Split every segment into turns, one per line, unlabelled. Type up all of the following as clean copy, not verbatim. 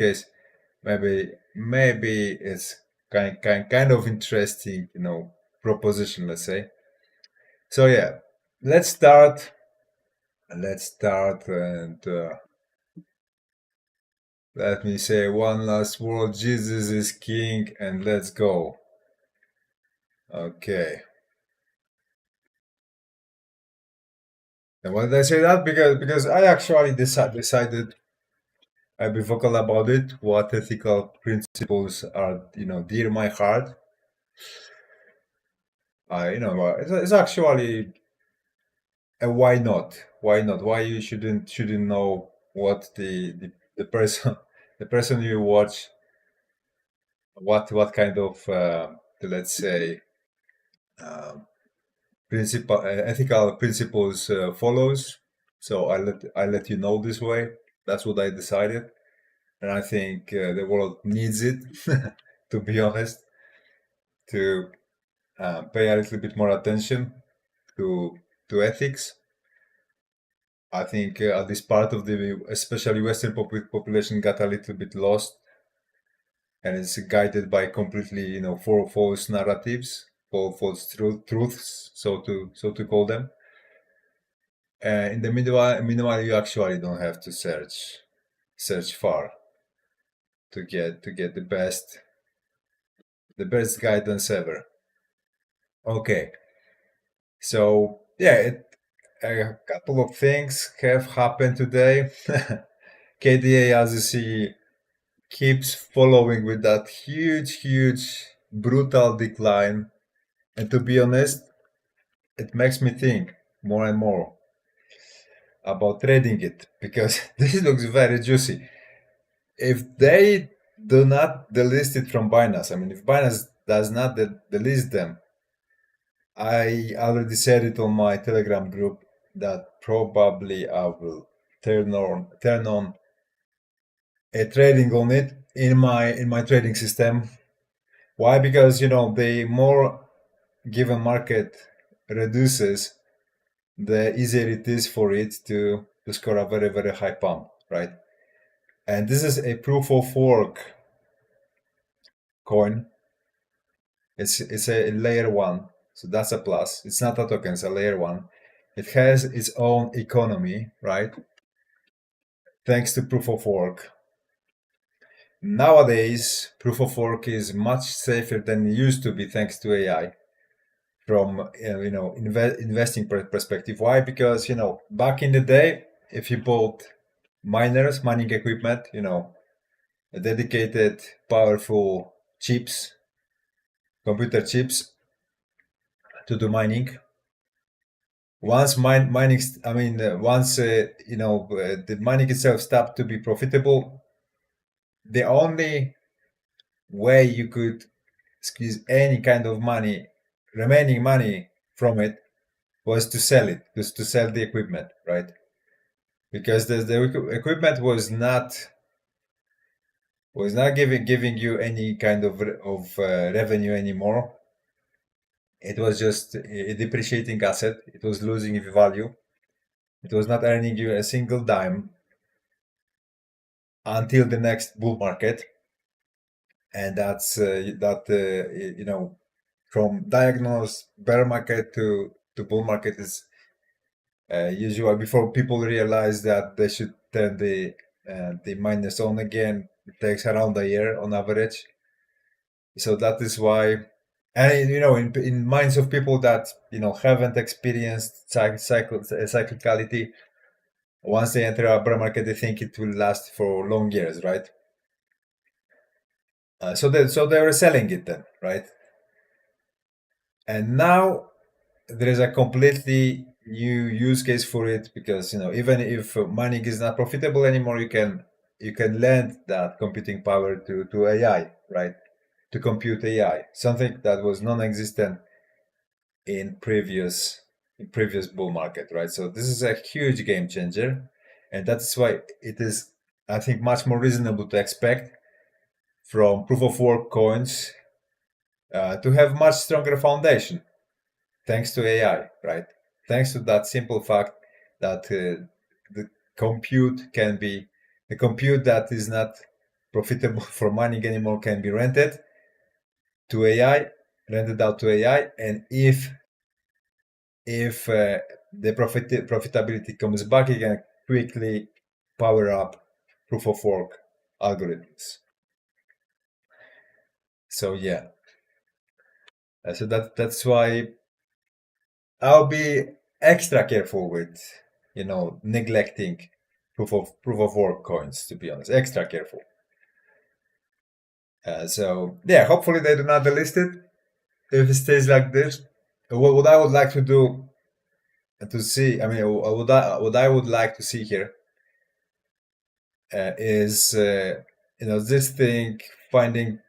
case, maybe it's kind of interesting, proposition, let's say. So yeah, let's start. Let's start and let me say one last word. Jesus is King, and let's go. Okay. And why did I say that? Because I actually decided I'll be vocal about it. What ethical principles are dear to my heart. It's actually a why not? Why not? Why you shouldn't know what the person the person you watch, what kind of let's say um, principle ethical principles follows. So I let you know this way. That's what I decided, and I think the world needs it. To be honest, to pay a little bit more attention to ethics. I think this part of the especially Western population got a little bit lost, and it's guided by completely false narratives, false truths, so to call them. In the meanwhile, you actually don't have to search far to get the best guidance ever. Okay, so yeah, a couple of things have happened today. KDA, as you see, keeps following with that huge, brutal decline. And to be honest, it makes me think more and more about trading it because this looks very juicy. If they do not delist it from Binance, I mean, if Binance does not delist them, I already said it on my Telegram group that probably I will turn on a trading on it in my trading system. Why? Because the more given market reduces, the easier it is for it to score a very high pump, right? And this is a proof of work coin. It's a layer one, so that's a plus. It's not a token; it's a layer one. It has its own economy, right? Thanks to proof of work. Nowadays, proof of work is much safer than it used to be, thanks to AI. From investing perspective. Why? Because back in the day, if you bought mining equipment, dedicated powerful chips, computer chips to do mining. Once the mining itself stopped to be profitable, the only way you could squeeze any kind of remaining money from it, was to sell it, just to sell the equipment, right? Because the equipment was not giving you any kind of revenue anymore. It was just a depreciating asset. It was losing its value. It was not earning you a single dime until the next bull market. And that's that from diagnose bear market to bull market is usual. Before people realize that they should turn the miners on again, it takes around a year on average. So that is why, and in minds of people that haven't experienced cyclicality, once they enter a bear market, they think it will last for long years, right? So they were selling it then, right? And now there is a completely new use case for it, because even if mining is not profitable anymore, you can lend that computing power to AI, right? To compute AI, something that was non-existent in previous bull market, right? So this is a huge game changer, and that's why it is, I think, much more reasonable to expect from proof of work coins to have much stronger foundation, thanks to AI, right? Thanks to that simple fact that the compute can be the compute that is not profitable for mining anymore can be rented to AI, rented out to AI, and if the profitability comes back, you can quickly power up proof of work algorithms. So yeah, so that's why I'll be extra careful with neglecting proof of work coins. To be honest, extra careful. So yeah, hopefully they do not delist it if it stays like this. What I would like to do to see, I mean, what I would like to see here is this thing finding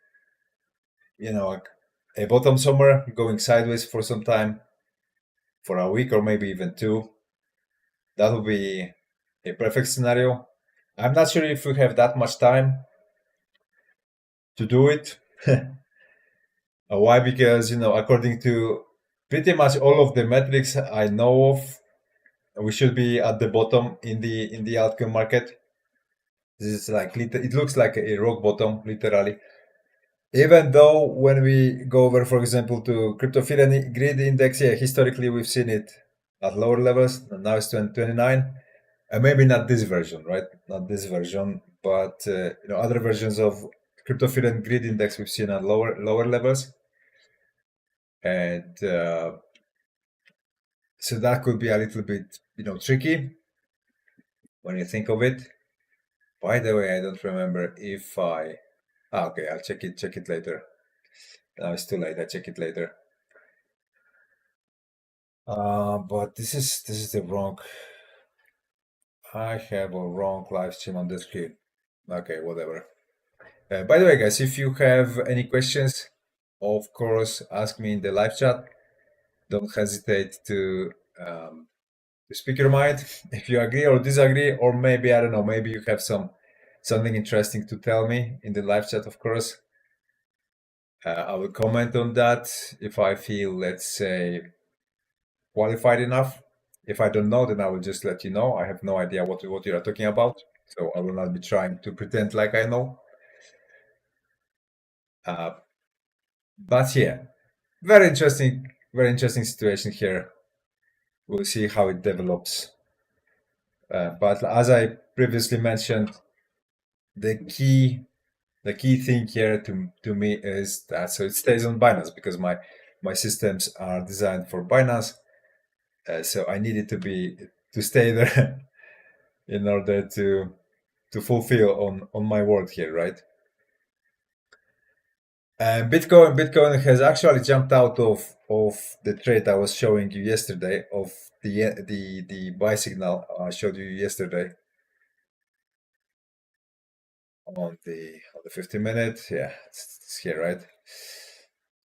a bottom somewhere, going sideways for some time, for a week or maybe even two. That would be a perfect scenario. I'm not sure if we have that much time to do it. Why? Because according to pretty much all of the metrics I know of, we should be at the bottom in the altcoin market. This is like it looks like a rock bottom, literally. Even though when we go over, for example, to crypto fear and greed index, yeah, historically we've seen it at lower levels. Now it's 29, and maybe not this version, right? Not this version, but other versions of crypto fear and greed index we've seen at lower levels, and so that could be a little bit tricky when you think of it. By the way, I don't remember if I. Okay, I'll check it later. Now it's too late. I check it later. But this is the wrong. I have a wrong live stream on the screen. Okay, whatever. By the way, guys, if you have any questions, of course, ask me in the live chat. Don't hesitate to speak your mind if you agree or disagree, or maybe I don't know, maybe you have something interesting to tell me in the live chat. Of course, I will comment on that if I feel, let's say, qualified enough. If I don't know, then I will just let you know. I have no idea what you are talking about, so I will not be trying to pretend like I know. But yeah, very interesting situation here. We'll see how it develops. But as I previously mentioned, the key thing here to me is that so it stays on Binance, because my systems are designed for Binance. So I need it to stay there in order to fulfill on my work here, right? And Bitcoin has actually jumped out of the trade I was showing you yesterday, of the buy signal I showed you yesterday on the 50-minute. Yeah, it's here, right?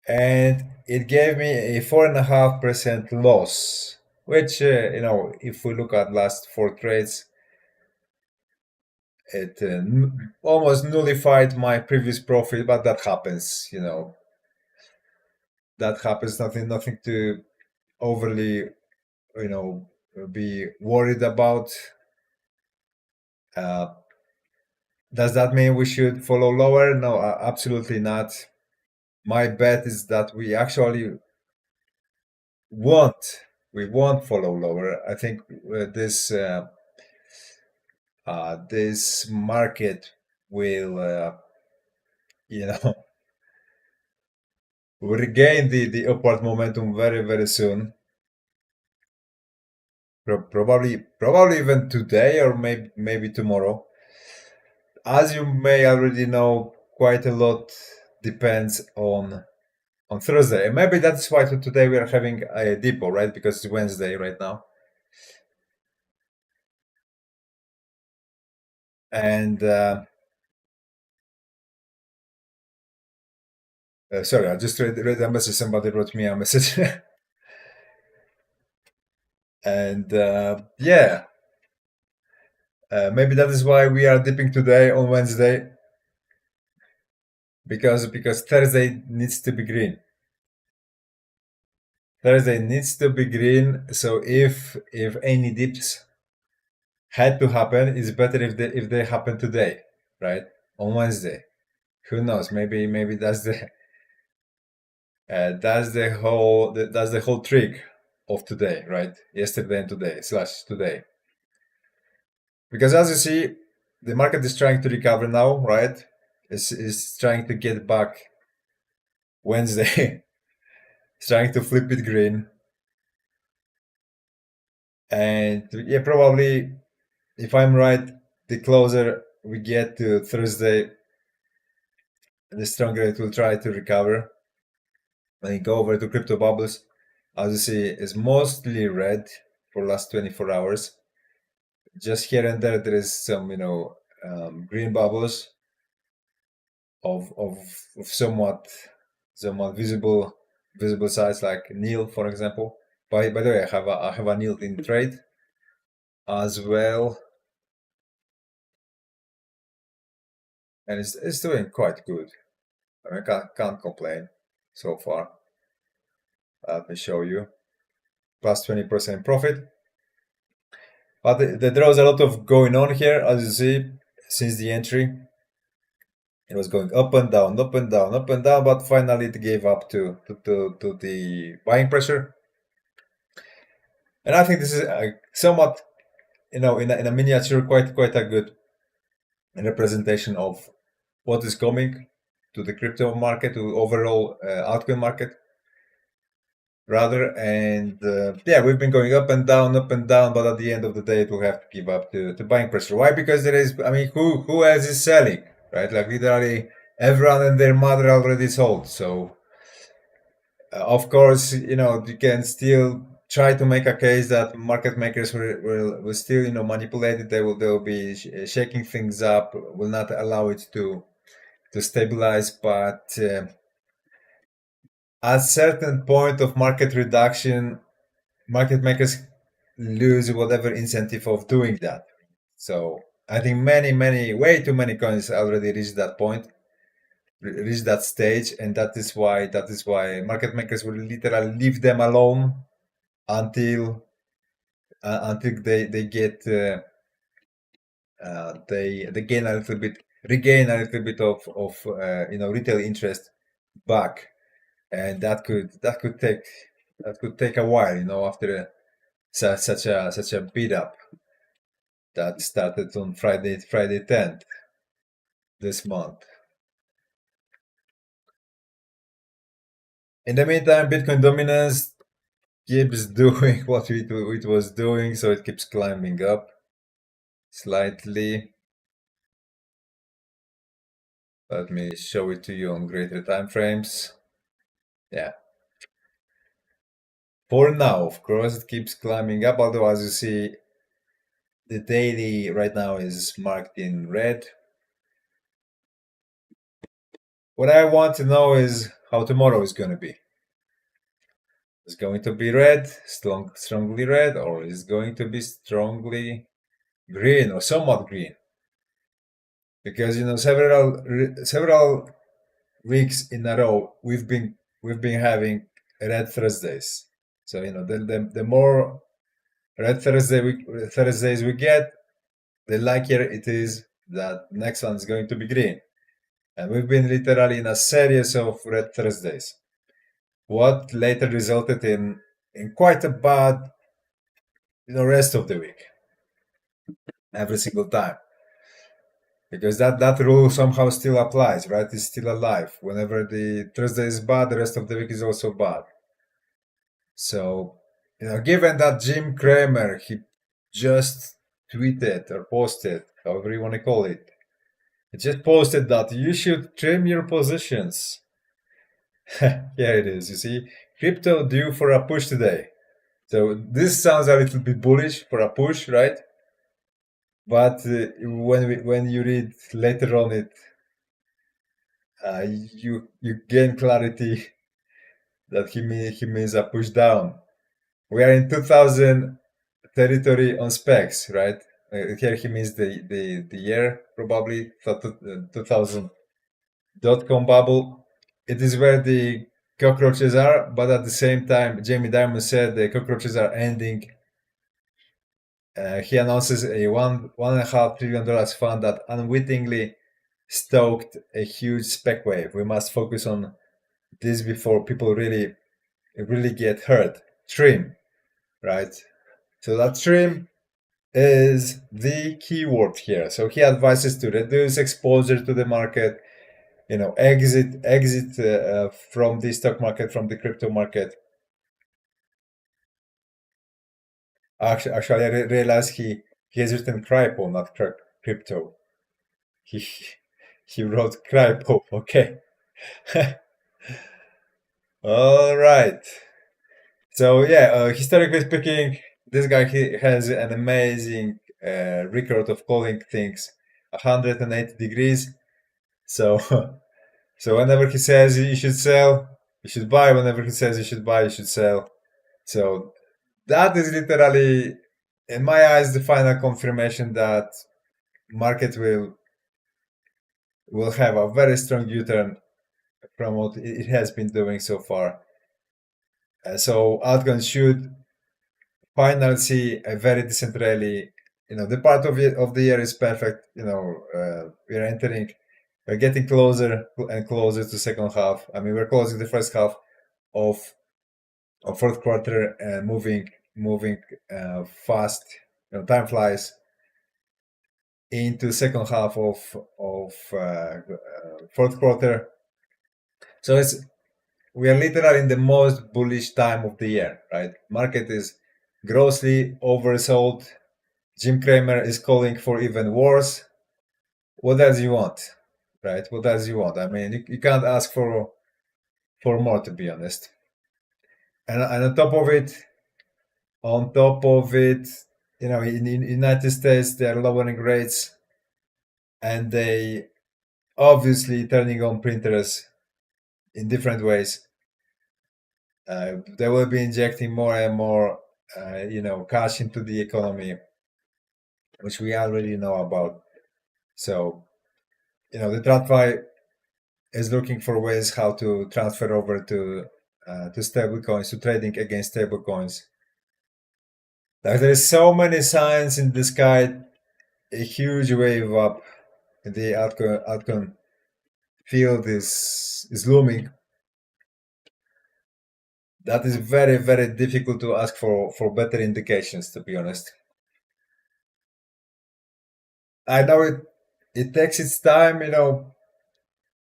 And it gave me a 4.5% loss, which if we look at last four trades, it almost nullified my previous profit. But that happens, that happens. Nothing to overly be worried about. Uh, does that mean we should follow lower? No, absolutely not. My bet is that we actually won't we won't follow lower. I think this market will will regain the upward momentum very, very soon. Probably even today, or maybe tomorrow. As you may already know, quite a lot depends on Thursday, and maybe that's why today we are having a depot, right? Because it's Wednesday right now. And sorry, I just read a message. Somebody wrote me a message. And yeah, maybe that is why we are dipping today on Wednesday, because Thursday needs to be green. Thursday needs to be green. So if any dips had to happen, it's better if they happen today, right? on Wednesday. Who knows? Maybe that's the whole trick of today, right? Yesterday and today slash today. Because as you see, the market is trying to recover now, right? Is trying to get back Wednesday. It's trying to flip it green. And yeah, probably if I'm right, the closer we get to Thursday, the stronger it will try to recover. When you go over to crypto bubbles, as you see, is mostly red for last 24 hours. Just here and there is some, green bubbles of somewhat visible size, like nil, for example. By the way, I have a nil in trade as well, and it's doing quite good. I mean, can't complain so far. Let me show you. Plus 20% profit. But there was a lot of going on here, as you see, since the entry. It was going up and down, up and down, up and down, but finally it gave up to the buying pressure. And I think this is somewhat, in a miniature, quite a good representation of what is coming to the crypto market, to overall altcoin market, rather. And yeah, we've been going up and down, but at the end of the day, it will have to give up to buying pressure. Why? Because there is, I mean, who else is selling, right? Like literally everyone and their mother already sold. So of course, you can still try to make a case that market makers will still, manipulate it. They will be shaking things up, will not allow it to stabilize. But at certain point of market reduction, market makers lose whatever incentive of doing that. So I think way too many coins already reached that point, reached that stage, and that is why market makers will literally leave them alone until they get they gain a little bit, regain a little bit of retail interest back, and that could take a while, after such a beat up that started on Friday 10th this month. In the meantime, Bitcoin dominance keeps doing what it was doing, so it keeps climbing up slightly. Let me show it to you on greater time frames. Yeah. For now, of course, it keeps climbing up, although as you see, the daily right now is marked in red. What I want to know is how tomorrow is going to be. Is it going to be red, strongly red, or is it going to be strongly green or somewhat green? Because several weeks in a row we've been having red Thursdays. So the more red Thursdays we get, the likelier it is that next one is going to be green. And we've been literally in a series of red Thursdays, what later resulted in quite a bad rest of the week, every single time. Because that rule somehow still applies, right? It's still alive. Whenever the Thursday is bad, the rest of the week is also bad. So, given that Jim Cramer, he just tweeted or posted, however you want to call it, he just posted that you should trim your positions. Here it is, you see, crypto due for a push today. So this sounds a little bit bullish for a push, right? But when you read later on it, you gain clarity that he means a push down. We are in 2000 territory on specs, right? Here he means the year, probably 2000 .com bubble. It is where the cockroaches are, but at the same time, Jamie Dimon said the cockroaches are ending. He announces a $1.5 trillion fund that unwittingly stoked a huge spec wave. We must focus on this before people really get hurt. Trim, right? So that trim is the keyword here. So he advises to reduce exposure to the market, exit from the stock market, from the crypto market. Actually, I realized he has written crypto, not crypto. He he wrote crypto. Okay. All right. So yeah, historically speaking, this guy he has an amazing record of calling things 180 degrees. So so whenever he says you should sell, you should buy. Whenever he says you should buy, you should sell. So that is literally, in my eyes, the final confirmation that market will have a very strong U-turn from what it has been doing so far. So altcoins should finally see a very decent rally. The part of the year is perfect. We're entering, we're getting closer and closer to second half. I mean, we're closing the first half of fourth quarter and moving fast. Time flies into second half of fourth quarter. So we are literally in the most bullish time of the year, right? Market is grossly oversold. Jim Cramer is calling for even worse. What else you want, right? What else you want? I mean, you can't ask for more, to be honest. And on top of it, in United States they are lowering rates, and they obviously turning on printers in different ways. They will be injecting more and more, cash into the economy, which we already know about. So, the TradFi is looking for ways how to transfer over to stable coins, to trading against stable coins. Like there's so many signs in the sky, a huge wave up in the altcoin field is looming. That is very, very difficult to ask for better indications, to be honest. I know it takes its time,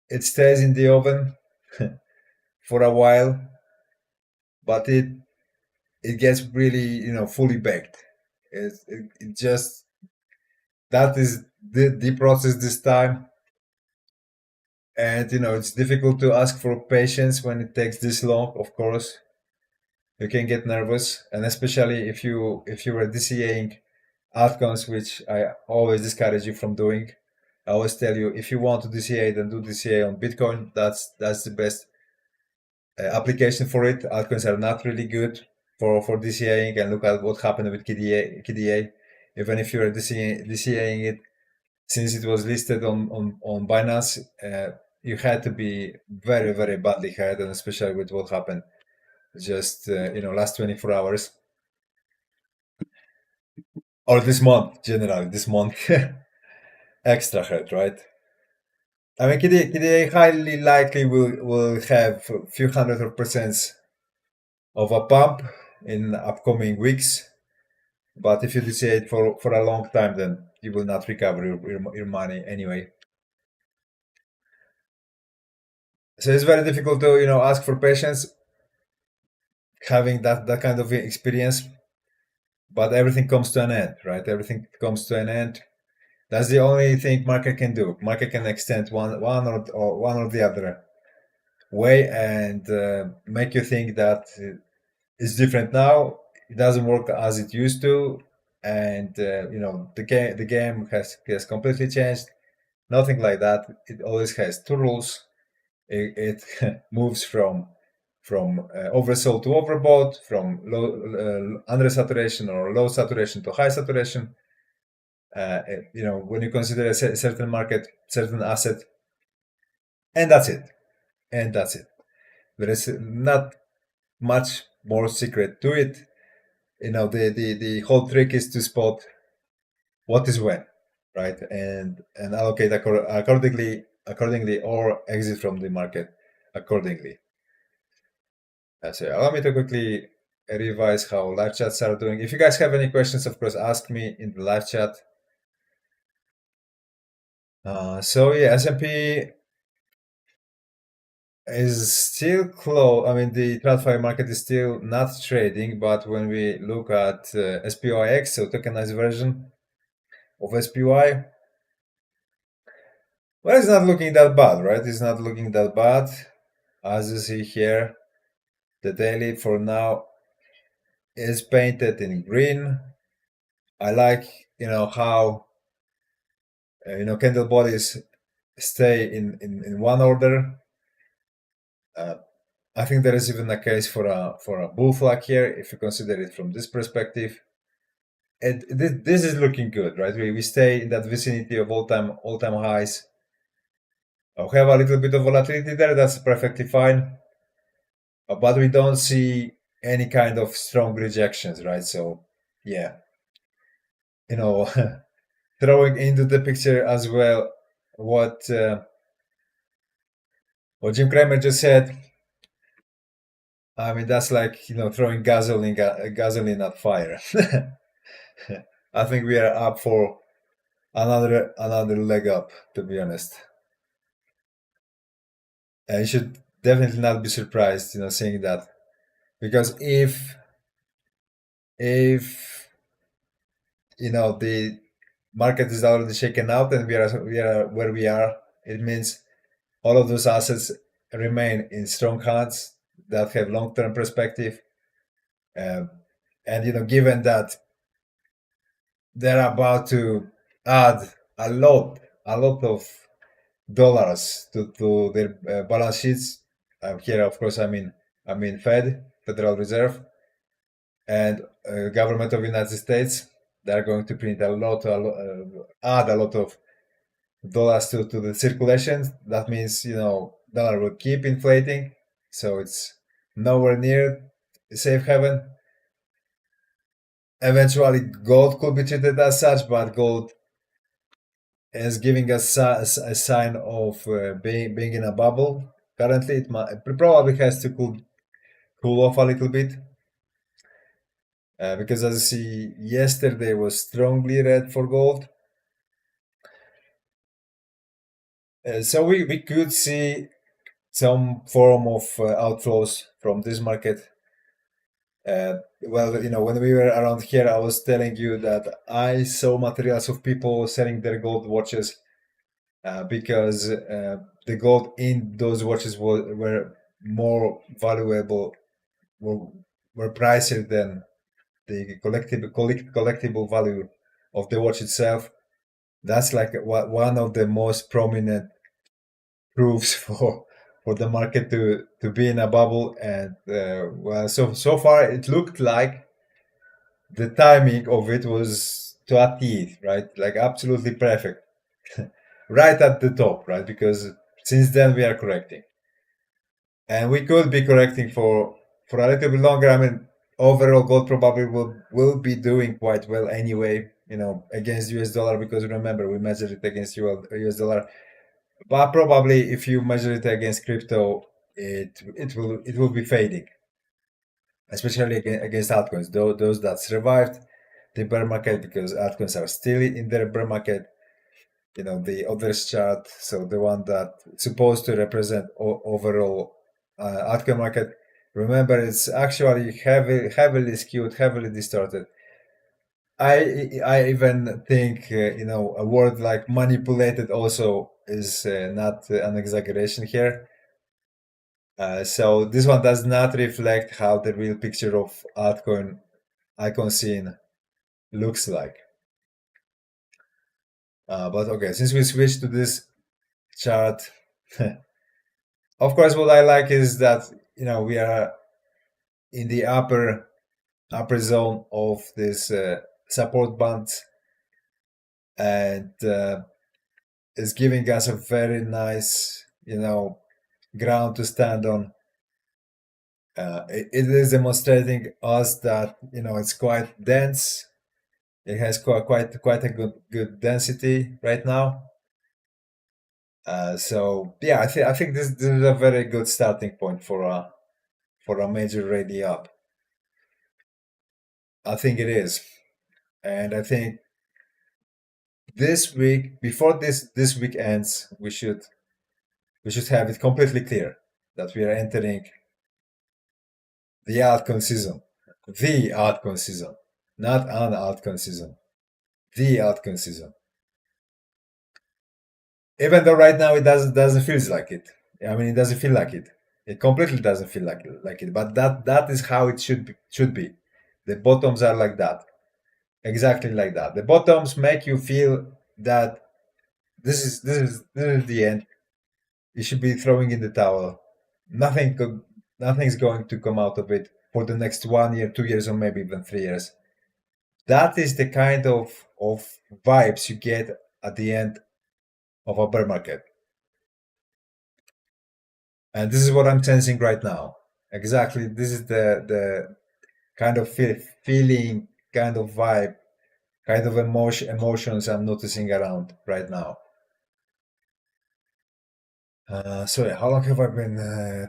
it stays in the oven for a while, but it gets really, fully baked. It just, that is the process this time. And it's difficult to ask for patience when it takes this long. Of course, you can get nervous, and especially if you were DCAing outcomes, which I always discourage you from doing. I always tell you, if you want to DCA, then do DCA on Bitcoin. That's the best application for it. Altcoins are not really good for DCAing, and look at what happened with KDA. Even if you're DCAing it, since it was listed on Binance, you had to be very, very badly hurt, and especially with what happened just last 24 hours or this month, generally this month. Extra hurt, right? I mean, KDA highly likely will have a few hundred of percents of a pump in upcoming weeks. But if you DCA it for a long time, then you will not recover your money anyway. So it's very difficult to ask for patience, having that kind of experience. But everything comes to an end, right? Everything comes to an end. That's the only thing market can do. Market can extend one or the other way and make you think that it's different now. It doesn't work as it used to, and the game has completely changed. Nothing like that. It always has two rules. It moves from oversold to overbought, from low under saturation or low saturation to high saturation. When you consider a certain market, certain asset, and that's it. And that's it. There is not much more secret to it. The whole trick is to spot what is when. right? And allocate accordingly, or exit from the market accordingly. So allow me to quickly revise how live chats are doing. If you guys have any questions, of course, ask me in the live chat. So yeah, S&P is still close. I mean, the TradFi market is still not trading, but when we look at SPYX, so tokenized version of SPY, well, it's not looking that bad, right? It's not looking that bad. As you see here, the daily for now is painted in green. I like, how, candle bodies stay in one order. Uh, I think there is even a case for a bull flag here if you consider it from this perspective. And this is looking good, right? We stay in that vicinity of all time highs. We have a little bit of volatility there. That's perfectly fine, but we don't see any kind of strong rejections, right? So yeah, you know, throwing into the picture as well what what Jim Cramer just said. I mean, that's like throwing gasoline at fire. I think we are up for another leg up, to be honest. You should definitely not be surprised, seeing that, because if the market is already shaken out and we are where we are, it means all of those assets remain in strong hands that have long-term perspective. Um, and given that they're about to add a lot of dollars to their balance sheets. Here, of course, I mean Fed, Federal Reserve, and government of United States. They're going to print add a lot of dollars to the circulation. That means dollar will keep inflating, so it's nowhere near safe haven. Eventually, gold could be treated as such, but gold is giving us a sign of being in a bubble. Currently, it probably has to cool off a little bit, because as you see, yesterday was strongly red for gold. So we could see some form of outflows from this market. Well, when we were around here, I was telling you that I saw materials of people selling their gold watches because the gold in those watches were more valuable, were, were pricier than the collectible value of the watch itself. That's like one of the most prominent proofs for the market to be in a bubble. And well, so far it looked like the timing of it was to a T, right? Like absolutely perfect, right at the top, right? Because since then we are correcting, and we could be correcting for a little bit longer. I mean, overall gold probably will be doing quite well anyway, against US dollar, because remember we measured it against US dollar. But probably if you measure it against crypto, it will be fading, especially against altcoins. Those that survived the bear market, because altcoins are still in their bear market. The others chart, so the one that supposed to represent overall altcoin market. Remember, it's actually heavily skewed, heavily distorted. I even think a word like manipulated also is not an exaggeration here. So this one does not reflect how the real picture of altcoin icon scene looks like. But okay, since we switched to this chart, of course, what I like is that we are in the upper zone of this support band, and it's giving us a very nice ground to stand on. It is demonstrating us that it's quite dense, It has quite a good density right now. So yeah, I think this is a very good starting point for a major ready up. I think it is, and I think this week, before this week ends, we should have it completely clear that we are entering the altcoin season, the altcoin season, not an altcoin season, the altcoin season. Even though right now it doesn't feel like it. I mean, it doesn't feel like it. It completely doesn't feel like it. But that is how it should be. The bottoms are like that, exactly like that. The bottoms make you feel that this is the end. You should be throwing in the towel. Nothing's going to come out of it for the next 1 year, 2 years, or maybe even 3 years. That is the kind of vibes you get at the end of a bear market. And this is what I'm sensing right now. Exactly, this is the kind of feeling, kind of vibe, kind of emotions I'm noticing around right now. Sorry, how long have I been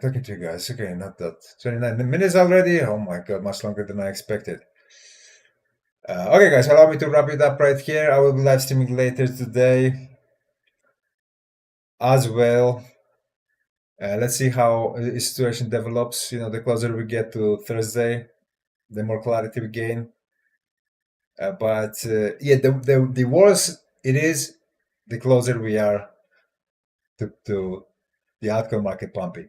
talking to you guys? Okay, not that 29 minutes already. Oh my god, much longer than I expected. Okay, guys, allow me to wrap it up right here. I will be live streaming later today as well. Let's see how the situation develops. The closer we get to Thursday, the more clarity we gain. But yeah, the worse it is, the closer we are to the outcome market pumping.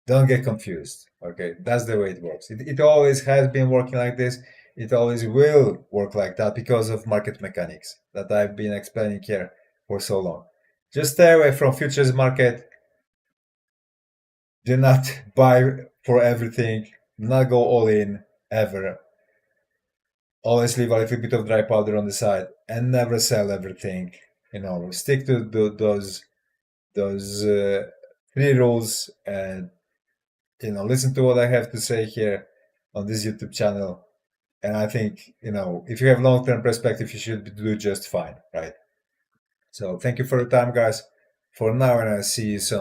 Don't get confused. Okay, that's the way it works. It always has been working like this. It always will work like that because of market mechanics that I've been explaining here for so long. Just stay away from futures market. Do not buy for everything. Do not go all in ever. Always leave a little bit of dry powder on the side and never sell everything. Stick to those three rules and listen to what I have to say here on this YouTube channel. And I think if you have long-term perspective, you should do just fine, right? So thank you for your time, guys. For now, and I'll see you soon.